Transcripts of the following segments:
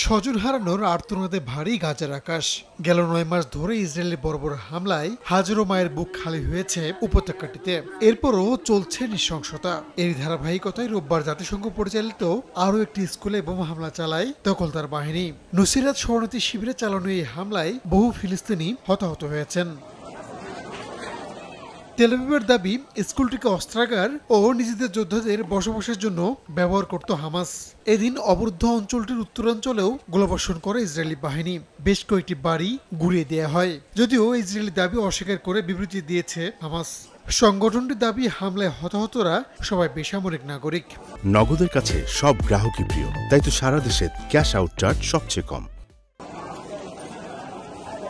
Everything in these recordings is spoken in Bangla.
স্বজন হারানোর আর্তনাদে ভারী গাজার আকাশ। গেল 9 মাস ধরে ইসরায়েলের বর্বর হামলায় হাজারো মায়ের বুক খালি হয়েছে উপত্যকাটিতে। এরপরও চলছে নৃশংসতা। এর ধারাবাহিকতায় রোববার জাতিসংঘ পরিচালিত আরও একটি স্কুলে বোমা হামলা চালায় দখলদার বাহিনী। নুসিরাত শরণার্থী শিবিরে চালানো এই হামলায় বহু ফিলিস্তিনি হতাহত হয়েছেন। তেল আবিবের দাবি, স্কুলটিকে অস্ত্রাগার ও নিজেদের যোদ্ধাদের বসবাসের জন্য ব্যবহার করত হামাস। এদিন অবরুদ্ধ অঞ্চলটির উত্তরাঞ্চলেও গোলাবর্ষণ করে ইসরায়েলি বাহিনী। বেশ কয়েকটি বাড়ি গুঁড়িয়ে দেওয়া হয়, যদিও ইসরায়েলি দাবি অস্বীকার করে বিবৃতি দিয়েছে হামাস। সংগঠনটির দাবি, হামলায় হতাহতরা সবাই বেসামরিক নাগরিক। নগদের কাছে সব গ্রাহকই প্রিয়, তাই তো সারা দেশে ক্যাশ আউট চার্জ সবচেয়ে কম।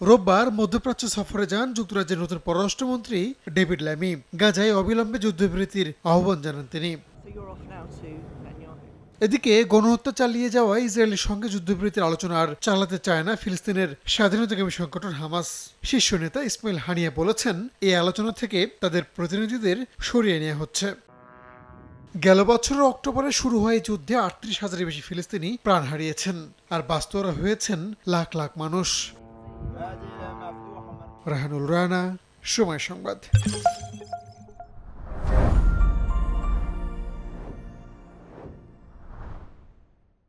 রোববার মধ্যপ্রাচ্য সফরে যান যুক্তরাজ্যের নতুন পররাষ্ট্রমন্ত্রী ডেভিড ল্যামি। গাজায় অবিলম্বে যুদ্ধবিরতির আহ্বান জানান তিনি। এদিকে গণহত্যা চালিয়ে যাওয়া ইসরায়েলের সঙ্গে যুদ্ধবিরতির আলোচনা আর চালাতে চায় না ফিলিস্তিনের স্বাধীনতাকামী সংগঠন হামাস। শীর্ষ নেতা ইসমাইল হানিয়া বলেছেন, এই আলোচনা থেকে তাদের প্রতিনিধিদের সরিয়ে নেওয়া হচ্ছে। গেল বছরের অক্টোবরে শুরু হয় এই যুদ্ধে ৩৮,০০০-এর বেশি ফিলিস্তিনি প্রাণ হারিয়েছেন, আর বাস্তুহারা হয়েছেন লাখ লাখ মানুষ। রাহানুল রানা, সময় সংবাদ।